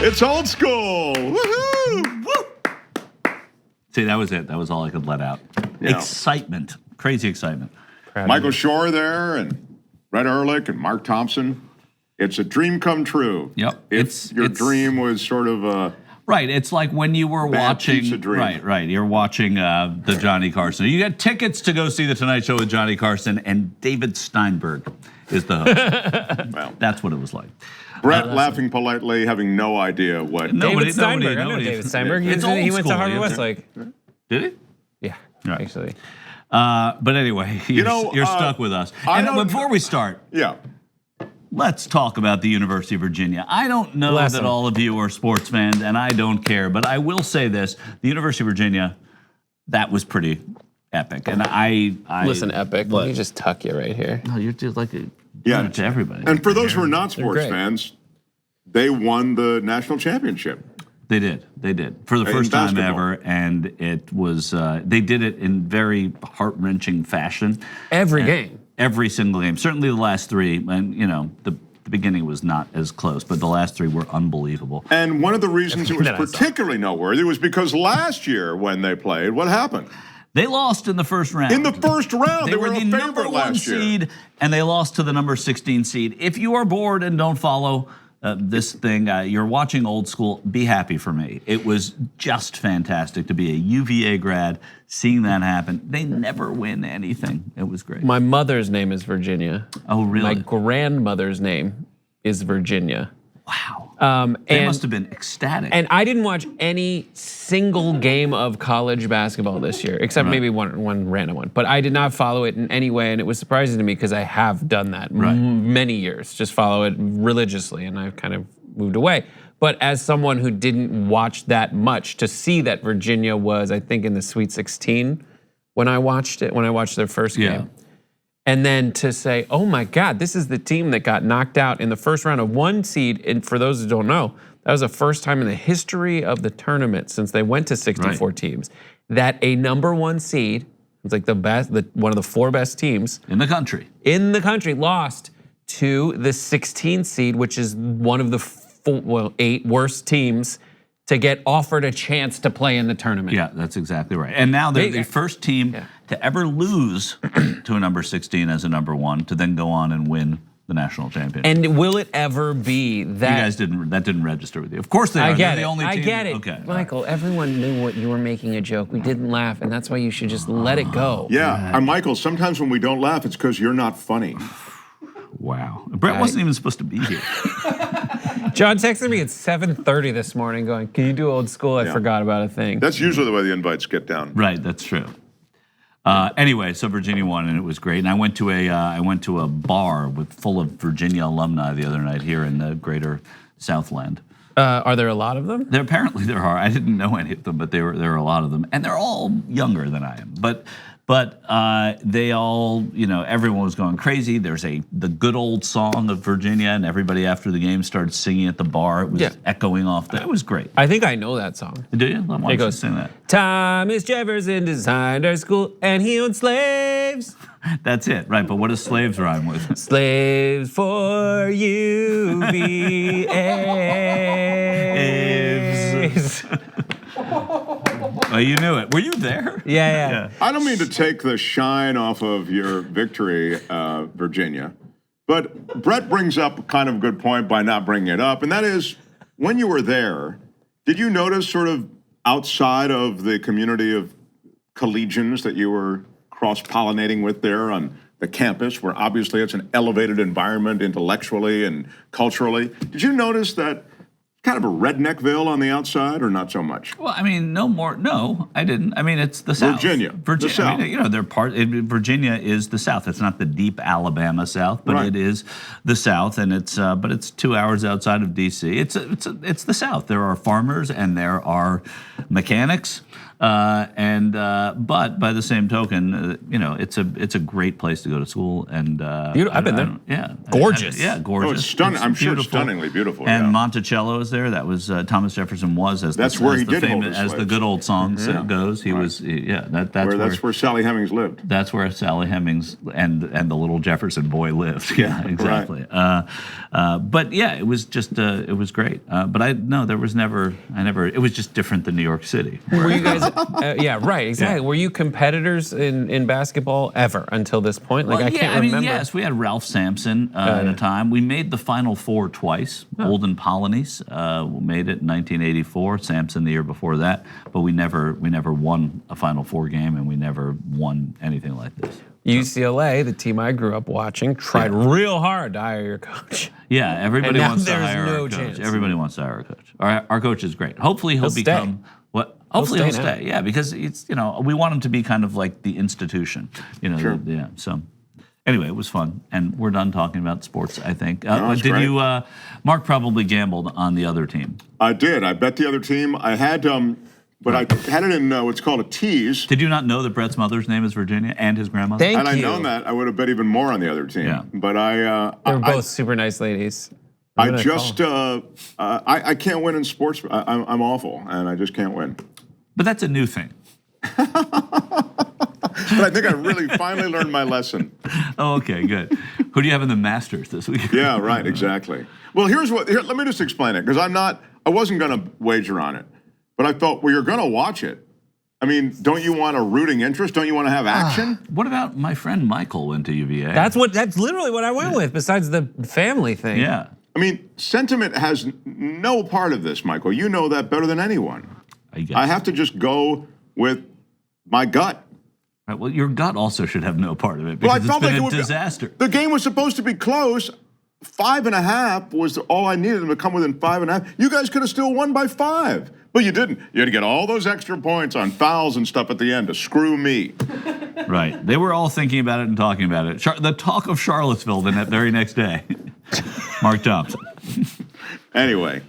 It's old school. Woohoo! Woo! See, that was it. That was all I could let out. Yeah. Excitement, crazy excitement. Michael Shore there, and Brett Ehrlich, and Mark Thompson. It's a dream come true. Yep. If your dream was sort of a right. It's like when you were watching. pizza dream. Right. You're watching the Johnny Carson. You got tickets to go see the Tonight Show with Johnny Carson, and David Steinberg is the host. Well, that's what it was like. Brett laughing politely, having no idea what. David Steinberg. I know David Steinberg. He went to Harvard Westlake. Did he? Yeah, right. Actually. But anyway, you're stuck with us. And before we start, let's talk about the University of Virginia. I don't know that all of you are sports fans, and I don't care, but I will say this: the University of Virginia, that was pretty epic. And I listen, epic. Let me just tuck you right here. No, you're just like to everybody. And for those who are not sports fans, they won the national championship. They did for the first time ever, and it was they did it in very heart-wrenching fashion. Every game. Every single game, certainly the last three, and the beginning was not as close, but the last three were unbelievable. And one of the reasons it was particularly noteworthy was because last year when they played, what happened? They lost in the first round. In the first round, they were the number one seed, and they lost to the number 16 seed. If you are bored and don't follow this thing, you're watching old school, be happy for me. It was just fantastic to be a UVA grad, seeing that happen. They never win anything. It was great. My mother's name is Virginia. Oh, really? My grandmother's name is Virginia. Wow. They must have been ecstatic. And I didn't watch any single game of college basketball this year, except maybe one random one. But I did not follow it in any way, and it was surprising to me because I have done that many years, just follow it religiously, and I've kind of moved away. But as someone who didn't watch that much, to see that Virginia was, I think, in the Sweet 16 when I watched their first game. And then to say, oh my God, this is the team that got knocked out in the first round of one seed. And for those who don't know, that was the first time in the history of the tournament since they went to 64 teams that a number one seed, it's like the best, one of the four best teams in the country, lost to the 16 seed, which is one of the 8 worst teams to get offered a chance to play in the tournament. Yeah, that's exactly right. And now they're the first team to ever lose to a number 16 as a number 1 to then go on and win the national championship. And will it ever be that? You guys didn't register with you. Of course they are. I get They're the only it. team. I get it. Okay. Michael, everyone knew what you were making a joke. We didn't laugh, and that's why you should just let it go. Yeah, and Michael, sometimes when we don't laugh, it's because you're not funny. Wow. Brett wasn't even supposed to be here. John texted me at 7:30 this morning going, can you do old school? I forgot about a thing. That's usually the way the invites get down. Right, that's true. Anyway, so Virginia won, and it was great. And I went to a bar full of Virginia alumni the other night here in the greater Southland. Are there a lot of them? Apparently there are. I didn't know any of them, but there are a lot of them, and they're all younger than I am. But they all, everyone was going crazy. There's the good old song of Virginia, and everybody after the game started singing at the bar. It was echoing off that. It was great. I think I know that song. Do you? Why don't you sing that? Thomas Jefferson designed our school, and he owned slaves. That's it, right? But what does slaves rhyme with? Slaves for UVA. Oh, you knew it. Were you there? Yeah. I don't mean to take the shine off of your victory, Virginia, but Brett brings up kind of a good point by not bringing it up, and that is, when you were there, did you notice sort of outside of the community of collegians that you were cross-pollinating with there on the campus, where obviously it's an elevated environment intellectually and culturally, did you notice that kind of a redneckville on the outside, or not so much? Well, I mean, no, I didn't. I mean, it's the South. Virginia. The South. I mean, they're Virginia is the South. It's not the deep Alabama South, but it is the South, and but it's 2 hours outside of D.C. It's the South. There are farmers and there are mechanics. But by the same token, it's a great place to go to school, and I've been there. Yeah, gorgeous. Gorgeous. Oh, it's stunning. I'm sure it's stunningly beautiful. And Monticello is there. That was Thomas Jefferson was as that's where he did hold his as the good old song goes. He was that's where Sally Hemings lived. That's where Sally Hemings and the little Jefferson boy lived. Yeah, exactly. Right. But yeah, it was just it was great. But there was never. It was just different than New York City. Were you guys? Yeah, right. Exactly. Yeah. Were you competitors in basketball ever until this point? Like, I can't remember. Yes, we had Ralph Sampson at a time. We made the Final Four twice. Olden Polonies made it in 1984. Sampson the year before that. But we never won a Final Four game, and we never won anything like this. UCLA, the team I grew up watching, tried real hard to hire your coach. Yeah, everybody wants to hire our coach. Everybody wants to hire our coach. Our coach is great. Hopefully he'll become what? Hopefully he'll stay. Yeah, because it's we want him to be kind of like the institution. Sure. Yeah. So anyway, it was fun, and we're done talking about sports. I think. Did great. You? Mark probably gambled on the other team. I did. I bet the other team. I had. But I had it in what's called a tease. Did you not know that Brett's mother's name is Virginia and his grandmother? Thank you. Had I known that, I would have bet even more on the other team. Yeah. But they were both super nice ladies. I can't win in sports. I'm awful, and I just can't win. But that's a new thing. But I think I really finally learned my lesson. Oh, okay, good. Who do you have in the Masters this week? Yeah, right, exactly. Well, let me just explain it, because I wasn't going to wager on it. But I thought, well, you're going to watch it. I mean, don't you want a rooting interest? Don't you want to have action? What about my friend Michael went to UVA? That's literally what I went with, besides the family thing. Yeah. I mean, sentiment has no part of this, Michael. You know that better than anyone. I have to just go with my gut. Right, well, your gut also should have no part of it, because it's been a disaster. The game was supposed to be close. 5.5 was all I needed them to come within 5.5. You guys could have still won by 5. But you didn't. You had to get all those extra points on fouls and stuff at the end to screw me. Right. They were all thinking about it and talking about it. The talk of Charlottesville the very next day. Mark Thompson. Anyway,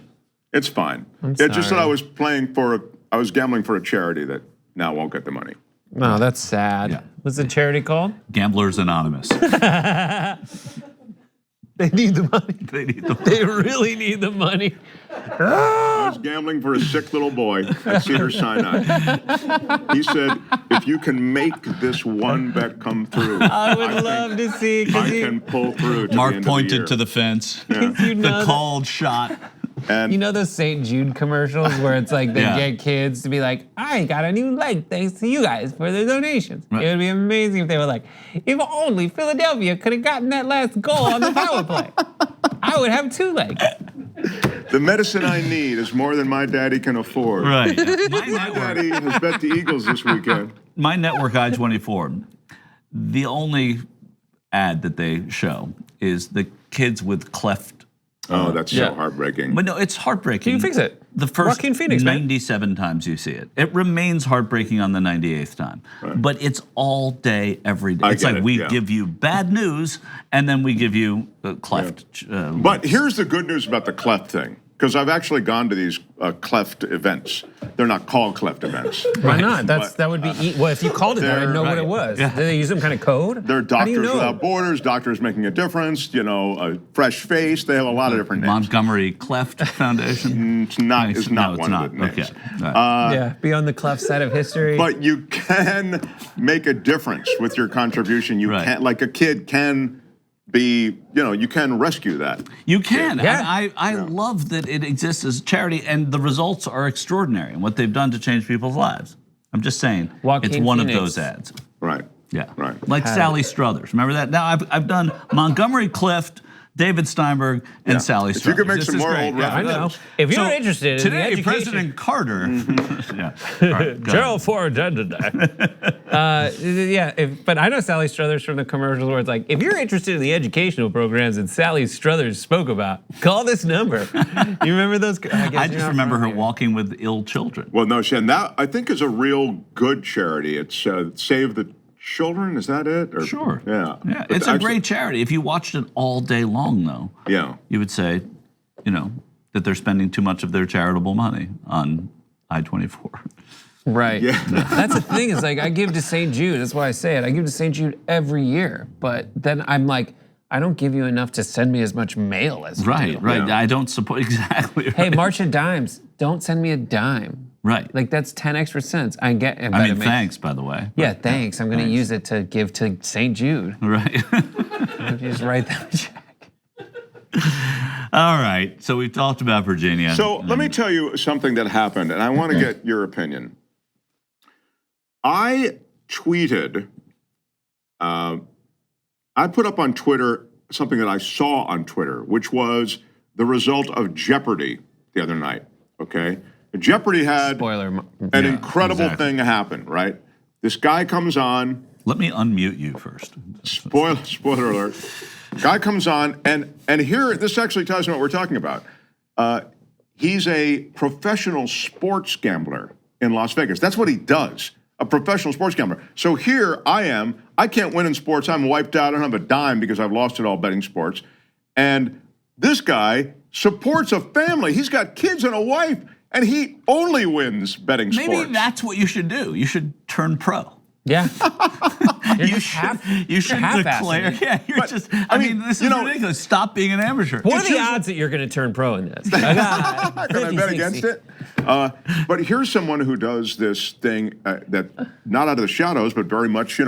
it's fine. It's just that I was gambling for a charity that now won't get the money. No, that's sad. Yeah. What's the charity called? Gamblers Anonymous. They need the money. They really need the money. I was gambling for a sick little boy at Cedar Sinai. He said, if you can make this one bet come through, I would love to see. I can pull through to Mark the end pointed of to the fence. Yeah. The called shot. And you know those St. Jude commercials where it's like they get kids to be like, I got a new leg thanks to you guys for the donations. Right. It would be amazing if they were like, if only Philadelphia could have gotten that last goal on the power play. I would have 2 legs. The medicine I need is more than my daddy can afford. Right. My daddy has bet the Eagles this weekend. My network, I-24, the only ad that they show is the kids with cleft. Oh, that's so heartbreaking. But no, it's heartbreaking. Can you fix it? The first Phoenix, 97 times you see it. It remains heartbreaking on the 98th time. Right. But it's all day, every day. It's like we give you bad news, and then we give you cleft. Yeah. But here's the good news about the cleft thing. Because I've actually gone to these cleft events. They're not called cleft events. Why not? That would be well. If you called it that, I'd know what it was. Yeah. Did they use some kind of code? They're Doctors Without Borders. Doctors Making a Difference. A fresh face. They have a lot of different names. Montgomery Cleft Foundation. It's not. It's not one of the names. Okay. Right. Be on the cleft side of history. But you can make a difference with your contribution. You can, like a kid can. You can rescue that. You can. Yeah. I love that it exists as a charity, and the results are extraordinary and what they've done to change people's lives. I'm just saying, it's one of those ads. Right. Yeah. Right. Like Sally Struthers. Remember that? Now I've done Montgomery Clift, David Steinberg, and Sally Struthers. If you could make some more old references. I know. If you're interested in today, the education. President Carter. Gerald Ford dead today. But I know Sally Struthers from the commercials where it's like, if you're interested in the educational programs that Sally Struthers spoke about, call this number. You remember those? I just remember her walking with ill children. Well, no, Shen, that I think is a real good charity. It's Save the Children, is that it? Or, sure. Yeah. It's a great charity. If you watched it all day long, though, you would say, that they're spending too much of their charitable money on I-24. Right. Yeah. That's the thing, is like I give to St. Jude. That's why I say it. I give to St. Jude every year. But then I'm like, I don't give you enough to send me as much mail as you do. Right. I don't support exactly. Right. Hey, March of Dimes, don't send me a dime. Right. Like that's 10 extra cents. I get. I mean, thanks, by the way. Yeah, thanks. I'm going to use it to give to St. Jude. Right. You just write them a check. All right. So we've talked about Virginia. So let me tell you something that happened, and I want to get your opinion. I tweeted, I put up on Twitter something that I saw on Twitter, which was the result of Jeopardy the other night, okay? Jeopardy had an incredible thing happen, right? This guy comes on. Let me unmute you first. Spoiler alert. Guy comes on, and here, this actually tells me what we're talking about. He's a professional sports gambler in Las Vegas. That's what he does, a professional sports gambler. So here I am. I can't win in sports. I'm wiped out. I don't have a dime because I've lost it all betting sports. And this guy supports a family. He's got kids and a wife, and he only wins betting sports. Maybe that's what you should do. You should turn pro. Yeah. You should declare. Yeah, I mean, this is ridiculous. Stop being an amateur. What are the odds that you're going to turn pro in this? Can I bet against it? But here's someone who does this thing that not out of the shadows, but very much,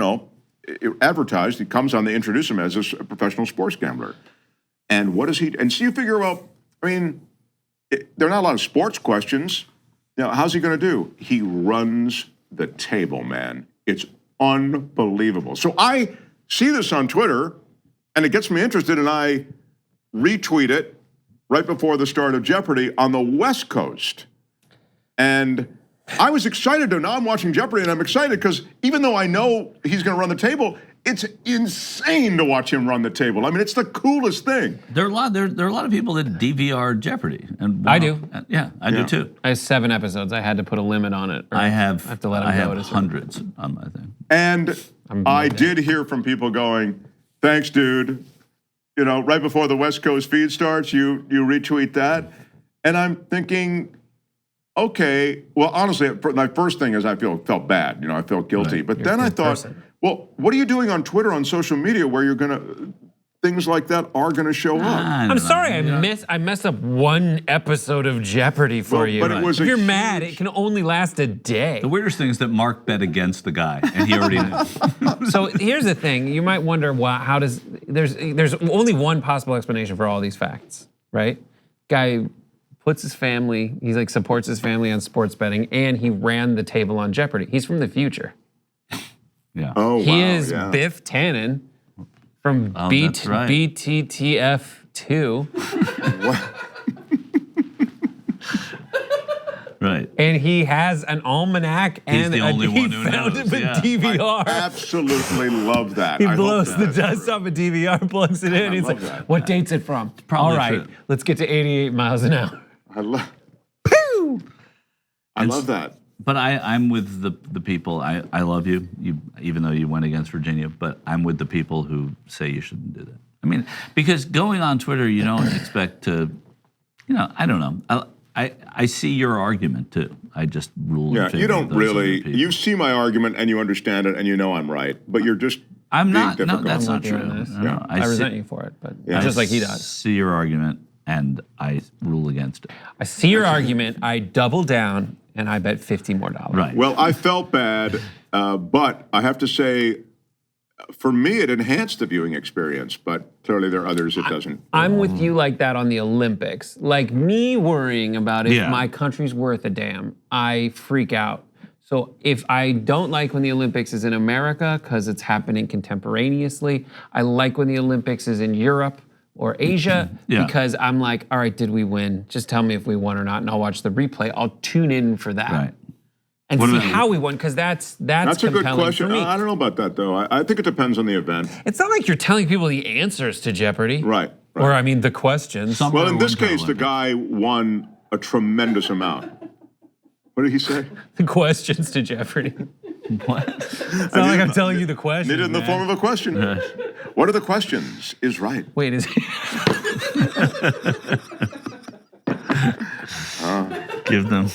advertised. He comes on, they introduce him as a professional sports gambler. And what does he, and so you figure, well, I mean, there are not a lot of sports questions. How's he going to do? He runs the table, man. It's unbelievable. So I see this on Twitter, and it gets me interested, and I retweet it right before the start of Jeopardy on the West Coast. And I was excited to, now I'm watching Jeopardy, and I'm excited because even though I know he's going to run the table, it's insane to watch him run the table. I mean, it's the coolest thing. There are a lot of people that DVR Jeopardy, and I do. Yeah, I do too. I have 7 episodes. I had to put a limit on it. I have to let him I have hundreds on my thing. And I did hear from people going, "Thanks, dude. Right before the West Coast feed starts, you retweet that," and I'm thinking, okay. Well, honestly, my first thing is I felt bad. I felt guilty, but then I thought. Well, what are you doing on Twitter, on social media, where things like that are gonna show up? I'm sorry, I messed up one episode of Jeopardy for you. But it was if you're mad, it can only last a day. The weirdest thing is that Mark bet against the guy, and he already knew. So here's the thing: you might wonder how does there's only one possible explanation for all these facts, right? Guy puts his family, supports his family on sports betting, and he ran the table on Jeopardy. He's from the future. Yeah. Oh, wow. He is Biff Tannen from BTTF2. Right. And he has an almanac and he found it with DVR. I absolutely love that. He blows the dust off a DVR, plugs it in. He's like, "What date's it from?" All right, let's get to 88 miles an hour. I love that. But I'm with the people. I love you, even though you went against Virginia. But I'm with the people who say you shouldn't do that. I mean, because going on Twitter, you don't expect to, I don't know. I see your argument too. I just rule. Yeah, you don't really. You see my argument and you understand it and you know I'm right, but you're just. I'm not. Difficult. No, that's not true. Yeah. I resent you for it, but just like he does. See your argument and I rule against it. I see your argument. I double down. And I bet $50 more. Right. Well, I felt bad, but I have to say, for me, it enhanced the viewing experience. But clearly, there are others it doesn't. I'm with you like that on the Olympics. Like me worrying about if my country's worth a damn, I freak out. So if I don't like when the Olympics is in America because it's happening contemporaneously, I like when the Olympics is in Europe or Asia, because I'm like, all right, did we win? Just tell me if we won or not, and I'll watch the replay. I'll tune in for that. Right. And see how we won, because that's a good question. For me. I don't know about that, though. I think it depends on the event. It's not like you're telling people the answers to Jeopardy. Right. Or, I mean, the questions. Well, in this case, the guy won a tremendous amount. What did he say? The questions to Jeopardy. What? It's not like I'm telling you the questions. Needed in the form of a question. What are the questions? Is right. Wait, is give them.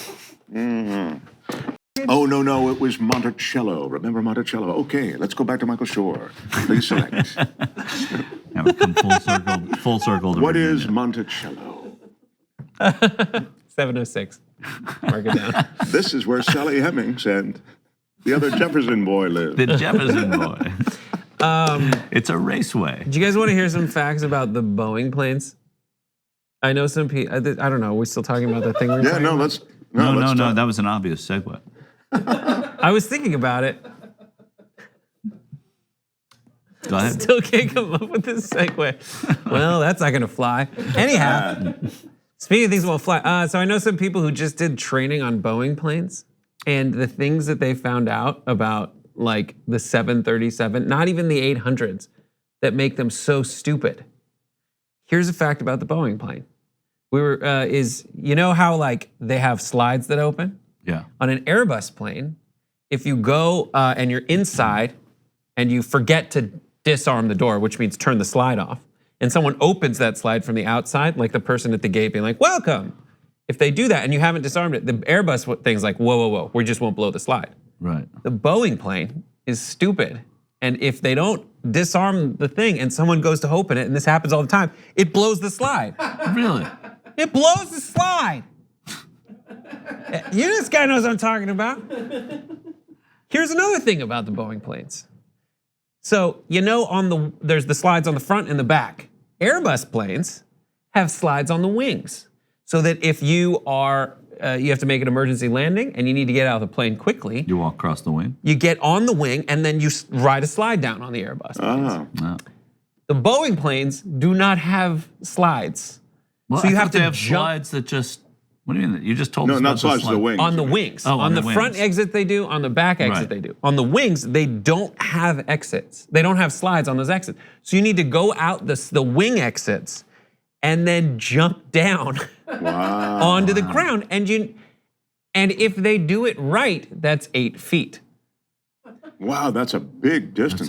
Oh, no. is Monticello? Remember Monticello? Okay, let's go back to Michael Shore. Please select. Now we come full circle to What Virginia. is Monticello? 706. Mark it down. This is where Sally Hemings and the other Jefferson boy live. The Jefferson boy. It's a raceway. Do you guys want to hear some facts about the Boeing planes? I know some people, I don't know, are we still talking about the thing we were talking about? let's... No, that was an obvious segue. I was thinking about it. Go ahead. Still can't come up with this segue. Well, that's not gonna fly. Anyhow, speaking of things that won't fly, so I know some people who just did training on Boeing planes, and the things that they found out about like the 737, not even the 800s, that make them so stupid. Here's a fact about the Boeing plane. You know how like they have slides that open? Yeah. On an Airbus plane, if you go and you're inside and you forget to disarm the door, which means turn the slide off, and someone opens that slide from the outside, like the person at the gate being like, welcome. If they do that and you haven't disarmed it, the Airbus thing's like, whoa, we just won't blow the slide. Right. The Boeing plane is stupid. And if they don't disarm the thing and someone goes to open it, and this happens all the time, it blows the slide. Really? It blows the slide. This guy knows what I'm talking about. Here's another thing about the Boeing planes. So, there's the slides on the front and the back. Airbus planes have slides on the wings. So that if you have to make an emergency landing and you need to get out of the plane quickly. You walk across the wing? You get on the wing and then you ride a slide down on the Airbus planes. Oh. The Boeing planes do not have slides. Well, so you have to have jump. Slides that just, what do you mean? You just told us No, not slides, the wings. On the wings. Oh, on the wings. front exit they do, on the back exit they do. On the wings, they don't have exits. They don't have slides on those exits. So you need to go out the wing exits and then jump down onto the ground. And if they do it right, that's 8 feet. Wow, that's a big distance.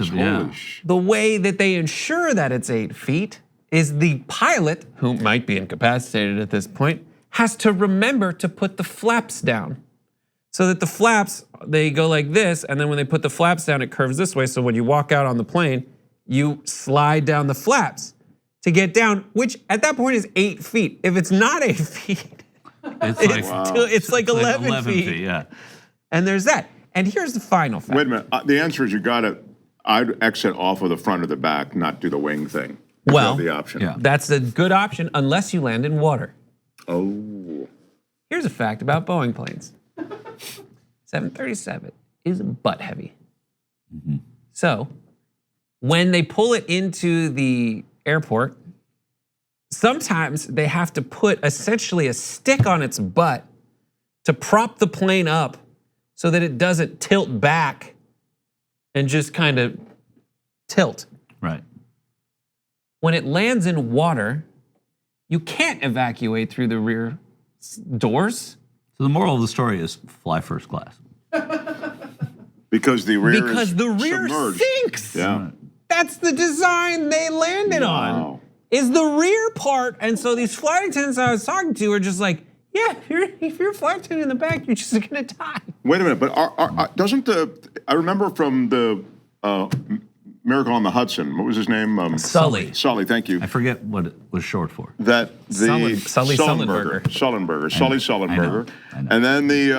The way that they ensure that it's 8 feet is the pilot, who might be incapacitated at this point, has to remember to put the flaps down. So that the flaps, they go like this, and then when they put the flaps down, it curves this way. So when you walk out on the plane, you slide down the flaps to get down, which at that point is 8 feet. If it's not 8 feet, it's like 11 feet. Yeah. And there's that. And here's the final fact. Wait a minute. The answer is I'd exit off of the front or the back, not do the wing thing. Well, the option. Yeah. That's a good option unless you land in water. Oh. Here's a fact about Boeing planes. 737 is butt heavy. Mm-hmm. So when they pull it into the airport, sometimes they have to put essentially a stick on its butt to prop the plane up so that it doesn't tilt back and just kind of tilt. Right. When it lands in water, you can't evacuate through the rear doors. So the moral of the story is fly first class. Because the rear submerged. Sinks. Yeah. That's the design they landed on. Is the rear part, and so these flight attendants I was talking to are just like, yeah, if you're a flight attendant in the back, you're just gonna die. Wait a minute, but I remember from the Miracle on the Hudson, what was his name? Sully. Sully, thank you. I forget what it was short for. That the Sully Sullenberger. Sully Sullenberger. I know. And then It's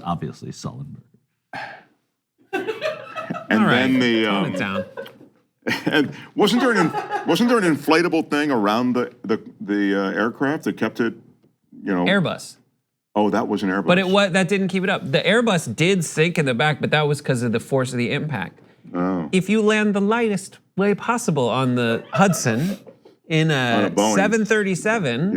obviously Sullenberger. And All right, then tone it down. And wasn't there an inflatable thing around the aircraft that kept it, Airbus. Oh, that was an Airbus. But that didn't keep it up. The Airbus did sink in the back, but that was because of the force of the impact. Oh. If you land the lightest way possible on the Hudson in a 737,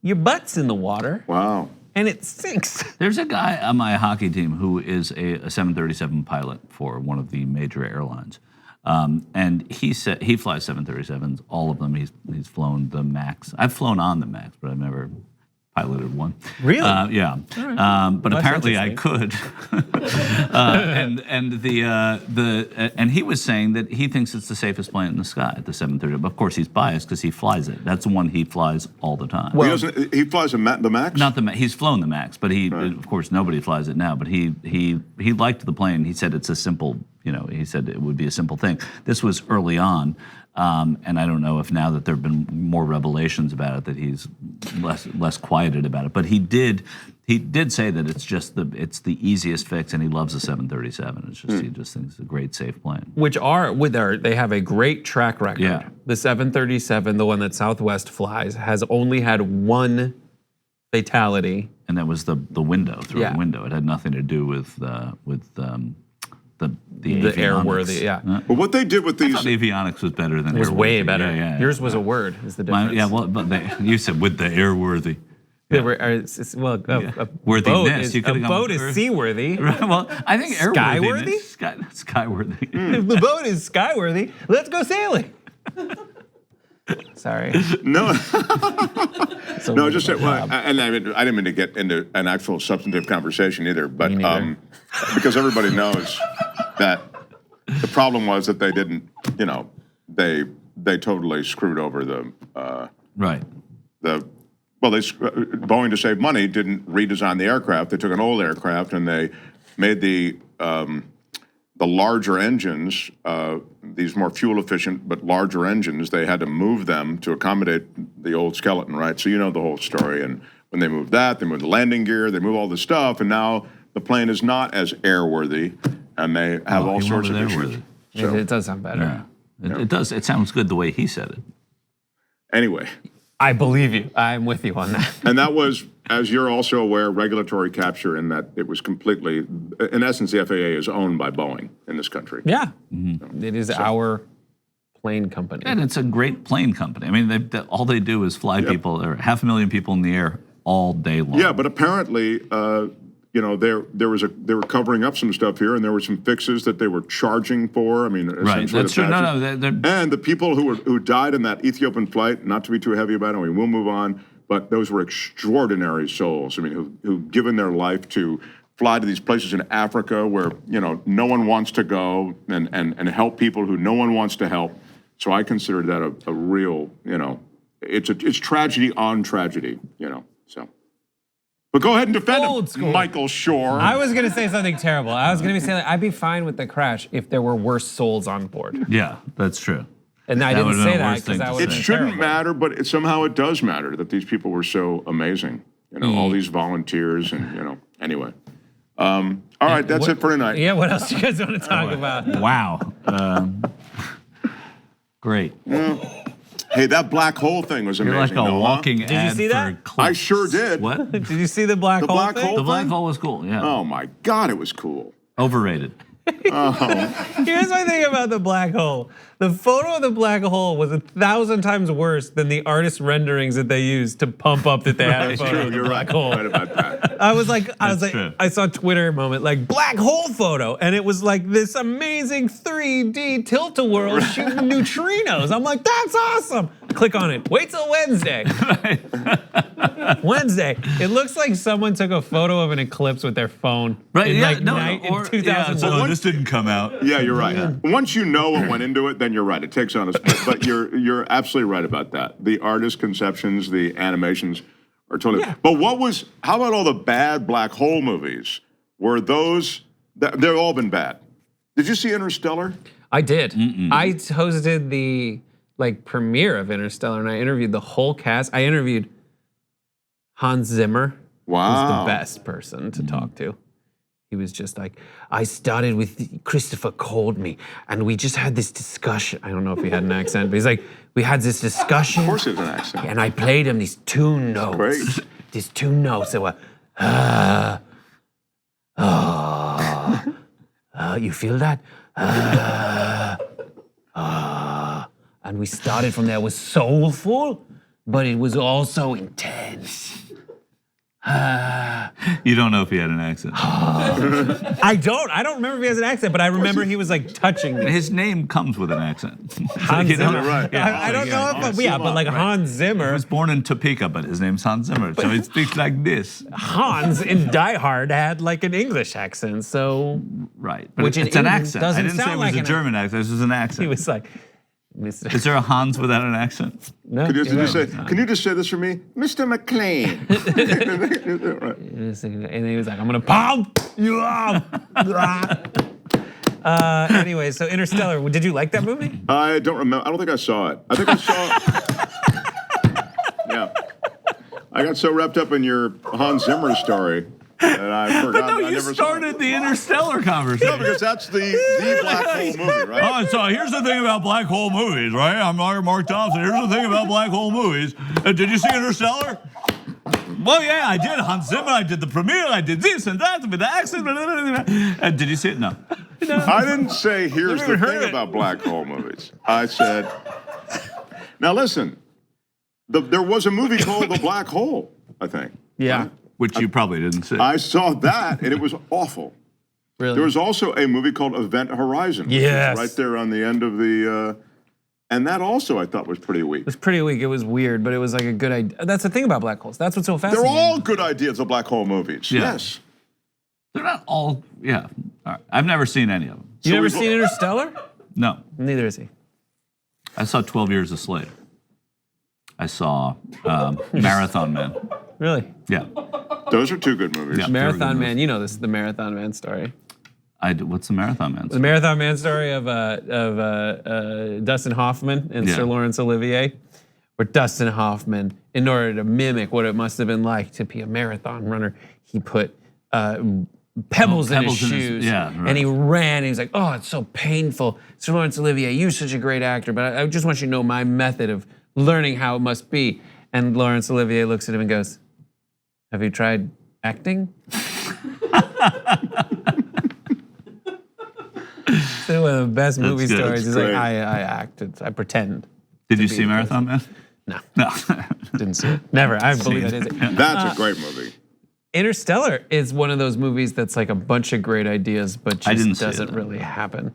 your butt's in the water. Wow. And it sinks. There's a guy on my hockey team who is a 737 pilot for one of the major airlines. And he said he flies 737s, all of them. He's flown the MAX. I've flown on the MAX, but I've never piloted one. Really? Yeah. But apparently I could. And he was saying that he thinks it's the safest plane in the sky, the 737. But of course he's biased because he flies it. That's the one he flies all the time. Well, he flies the Max? Not the Max. He's flown the Max, but of course nobody flies it now. But he liked the plane. He said it's a simple, he said it would be a simple thing. This was early on. And I don't know if now that there have been more revelations about it that he's less quieted about it. But he did say that it's the easiest fix, and he loves the 737. It's just he just thinks it's a great safe plane. They have a great track record. Yeah. The 737, the one that Southwest flies, has only had one fatality, and that was the window through the window. It had nothing to do with the airworthy, But what they did with these, I thought avionics was better than it was airworthy. way better. Yeah. Yours was a word, is the difference. But you said with the airworthy. Worthiness. You A boat is seaworthy. Right, well, I think Skyworthy? Skyworthy. The boat is skyworthy. Let's go sailing. Sorry. No. No, just and I didn't mean to get into an actual substantive conversation either, but because everybody knows that the problem was that they didn't, they totally screwed over the right. Boeing, to save money, didn't redesign the aircraft. They took an old aircraft and they made the larger engines, these more fuel efficient but larger engines. They had to move them to accommodate the old skeleton, right? So you know the whole story. And when they moved that, they moved the landing gear, they moved all this stuff, and now the plane is not as airworthy, and they have all sorts of issues. So, it does sound better. Yeah. It does. It sounds good the way he said it. Anyway. I believe you. I'm with you on that. And that was, as you're also aware, regulatory capture in that it was completely, in essence, the FAA is owned by Boeing in this country. Yeah. Mm-hmm. It is our plane company. And it's a great plane company. I mean, all they do is fly people, or 500,000 people in the air all day long. Yeah, but apparently, they were covering up some stuff here, and there were some fixes that they were charging for. I mean, right? That's true. And the people who died in that Ethiopian flight, not to be too heavy about it, we will move on. But those were extraordinary souls. I mean, who've given their life to fly to these places in Africa where no one wants to go, and help people who no one wants to help. So I consider that a real, it's tragedy on tragedy, So. But go ahead and defend him, Michael Shore. I was going to say something terrible. I was going to be saying I'd be fine with the crash if there were worse souls on board. Yeah, that's true. And I didn't say that because that it shouldn't matter, but somehow it does matter that these people were so amazing. All these volunteers and anyway. All right, that's it for tonight. Yeah, what else do you guys want to talk about? Wow. Great. Hey, that black hole thing was amazing. You're like a walking ad. Did you see that? I sure did. What? Did you see the black hole thing? The black hole was cool, yeah. Oh my God, it was cool. Overrated. Here's my thing about the black hole. The photo of the black hole was 1,000 times worse than the artist renderings that they used to pump up that they had a photo of the black hole. Right about that. I saw Twitter moment like black hole photo, and it was like this amazing 3D tilt-a-whirl shooting neutrinos. I'm like, that's awesome. Click on it. Wait till Wednesday. Wednesday. It looks like someone took a photo of an eclipse with their phone. Right? In 2001. Yeah, this didn't come out. Yeah, you're right. Yeah. Once you know what went into it, then you're right. It takes on a split. But you're absolutely right about that. The artist conceptions, the animations are totally. Yeah. But how about all the bad black hole movies? Were those? They've all been bad. Did you see Interstellar? I did. I hosted the premiere of Interstellar, and I interviewed the whole cast. I interviewed Hans Zimmer. Wow. Who's the best person to talk to. He was just like, I started with Christopher called me, and we just had this discussion. I don't know if he had an accent, but he's like, we had this discussion. Of course he has an accent. And I played him these two notes. Great. These two notes that were, you feel that? And we started from there. It was soulful, but it was also intense. You don't know if he had an accent. I don't remember if he has an accent, but I remember he was like touching me. His name comes with an accent. Hans Zimmer. Right. I don't know if, but like Hans Zimmer. He was born in Topeka, but his name's Hans Zimmer, so he speaks like this. Hans in Die Hard had like an English accent, so. Right, but it's an accent. I didn't say it was a German accent, this was an accent. He was like, Is there a Hans without an accent? No. Can you just say this for me? Mr. McLean. And he was like, I'm gonna pump you up. Anyway, so Interstellar, did you like that movie? I don't remember. I don't think I saw it. I think I saw Yeah. I got so wrapped up in your Hans Zimmer story that I forgot. But no, you started the Interstellar conversation. No, because that's the black hole movie, right? Oh, so here's the thing about black hole movies, right? I'm Mark Thompson. Here's the thing about black hole movies. Did you see Interstellar? Well, yeah, I did. Hans Zimmer, I did the premiere, I did this and that with the accent. Did you see it? No. I didn't say here's the thing about black hole movies. I said, now listen, there was a movie called The Black Hole, I think. Yeah. Right? Which you probably didn't see. I saw that, and it was awful. Really? There was also a movie called Event Horizon. Yes. Right there on the end of the, and that also I thought was pretty weak. It was pretty weak. It was weird, but it was like a good idea. That's the thing about black holes. That's what's so They're fascinating. all good ideas, the black hole movies. Yeah. Yes. They're not all, yeah. All right. I've never seen any of them. You never seen Interstellar? No. Neither has he. I saw 12 Years a Slave. I saw Marathon Man. Really? Yeah. Those are two good movies. Yeah. Marathon Man, you know this is the Marathon Man story. What's the Marathon Man The story? Marathon Man story of Dustin Hoffman and Sir Laurence Olivier, where Dustin Hoffman, in order to mimic what it must have been like to be a marathon runner, he put pebbles in his shoes, and he ran. And he was like, "Oh, it's so painful." Sir Laurence Olivier, you're such a great actor, but I just want you to know my method of learning how it must be. And Laurence Olivier looks at him and goes, "Have you tried acting?" So one of the best movie stories is like, I acted, I pretend. Did you see Marathon Man? No. No. Didn't see it. Never. I believe that is it. That's a great movie. Interstellar is one of those movies that's like a bunch of great ideas, but just doesn't really happen.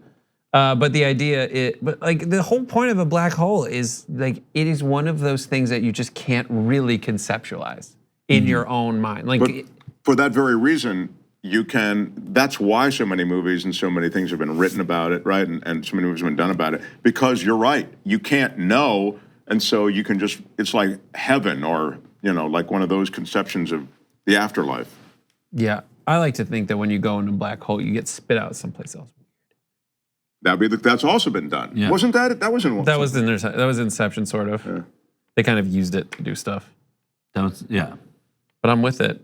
But the idea, but like the whole point of a black hole is like it is one of those things that you just can't really conceptualize in your own mind. Like, but for that very reason, you can. That's why so many movies and so many things have been written about it, right? And so many movies have been done about it because you're right. You can't know, and so you can just. It's like heaven, or like one of those conceptions of the afterlife. Yeah, I like to think that when you go into a black hole, you get spit out someplace else. That's also been done. Yeah. Wasn't that? That was in. That was Inception, sort of. Yeah. They kind of used it to do stuff. That was But I'm with it.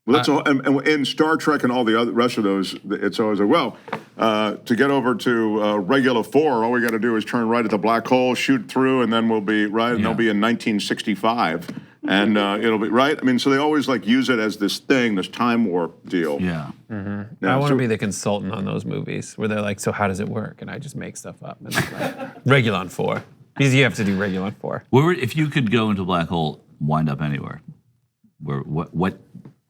Well, that's all. And in Star Trek and all the other rest of those, it's always like, well, to get over to Regular 4, all we got to do is turn right at the black hole, shoot through, and then we'll be right. And they'll be in 1965, and it'll be right. I mean, so they always like use it as this thing, this time warp deal. Yeah. Mm-hmm. I want to be the consultant on those movies where they're like, so how does it work? And I just make stuff up. And like, Regulon 4. Because you have to do Regulon 4. If you could go into a black hole, wind up anywhere,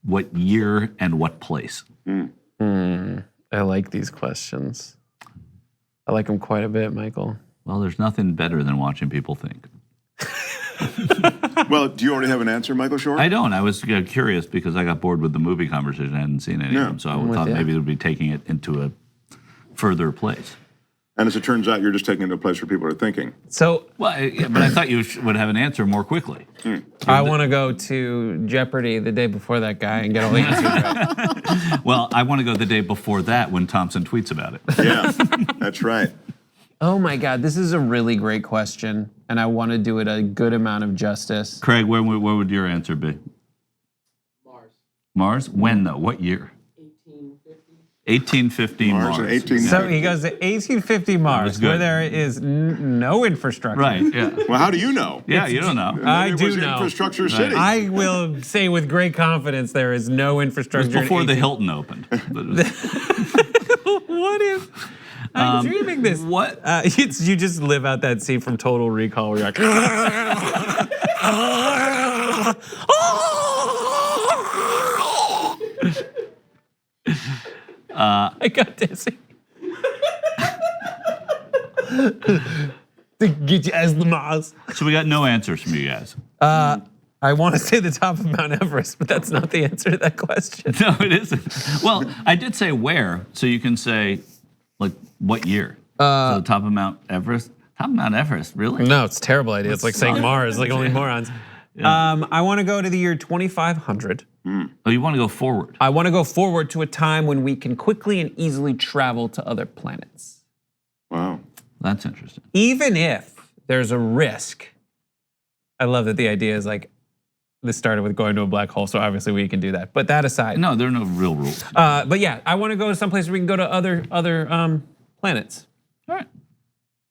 what year and what place? I like these questions. I like them quite a bit, Michael. Well, there's nothing better than watching people think. Well, do you already have an answer, Michael Short? I don't. I was curious because I got bored with the movie conversation. I hadn't seen any of them, so I thought maybe it would be taking it into a further place. And as it turns out, you're just taking it to a place where people are thinking. So, but I thought you would have an answer more quickly. I want to go to Jeopardy the day before that guy and get all the answers right. Well, I want to go the day before that when Thompson tweets about it. Yeah, that's right. Oh my God, this is a really great question, and I want to do it a good amount of justice. Craig, where would your answer be? Mars. Mars? When though? What year? 1850 Mars. 1850. So he goes to 1850 Mars, where there is no infrastructure. Right, yeah. Well, how do you know? Yeah, you don't know. I it do was know. Infrastructure City. I will say with great confidence there is no infrastructure. It was before the Hilton opened. What if... I'm dreaming this. What? You just live out that scene from Total Recall where you're like... got dizzy. To get you as the Mars. So we got no answers from you guys. I want to say the top of Mount Everest, but that's not the answer to that question. No, it isn't. Well, I did say where, so you can say, like, what year? So the top of Mount Everest? Top of Mount Everest, really? No, it's a terrible idea. It's like saying Mars, like only morons. Yeah. I want to go to the year 2500. Oh, you want to go forward? I want to go forward to a time when we can quickly and easily travel to other planets. Wow. That's interesting. Even if there's a risk, I love that the idea is like, this started with going to a black hole, so obviously we can do that. But that aside. No, there are no real rules. But yeah, I want to go to some place where we can go to other planets. All right.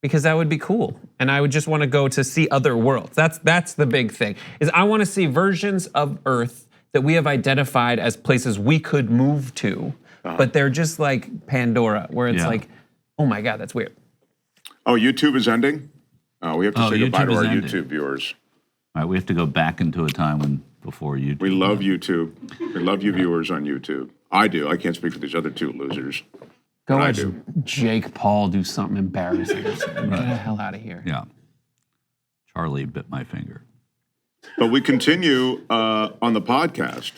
Because that would be cool. And I would just want to go to see other worlds. That's the big thing, is I want to see versions of Earth that we have identified as places we could move to, but they're just like Pandora, where it's like, oh my God, that's weird. Oh, YouTube is ending? We have to say goodbye to our ending. YouTube viewers. All right, we have to go back into a time when before YouTube. We love YouTube. We love you viewers on YouTube. I do. I can't speak for these other two losers. Go watch Jake Paul do something embarrassing. Get the hell out of here. Yeah. Charlie bit my finger. But we continue on the podcast.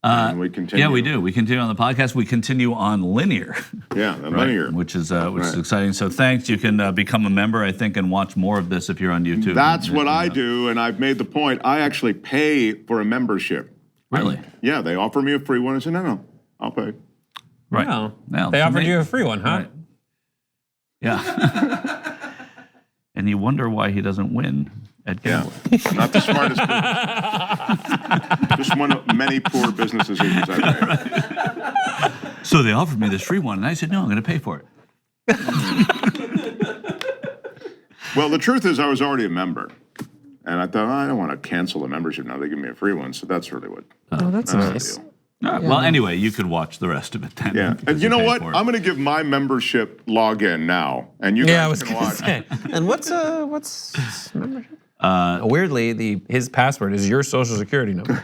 And we continue. Yeah, we do. We continue on the podcast. We continue on Linear. Yeah, the Linear. Which is exciting. So thanks. You can become a member, I think, and watch more of this if you're on YouTube. That's what I do, and I've made the point. I actually pay for a membership. Really? Yeah, they offer me a free one. I said, no, I'll pay. Right. Wow. Well, they offered you a free one, huh? Right. Yeah. And you wonder why he doesn't win at gambling. Yeah. Not the smartest business. Just one of many poor business decisions I've made. Right. So they offered me this free one, and I said, no, I'm going to pay for it. Well, the truth is I was already a member. And I thought, I don't want to cancel the membership now. They give me a free one. So that's really what. Oh, that's nice. All right. Well, anyway, you could watch the rest of it then. Yeah, and you know what? I'm going to give my membership login now, and you guys can watch. Say. And what's membership? Weirdly, his password is your social security number.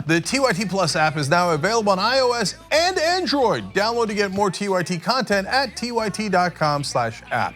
The TYT Plus app is now available on iOS and Android. Download to get more TYT content at tyt.com/app.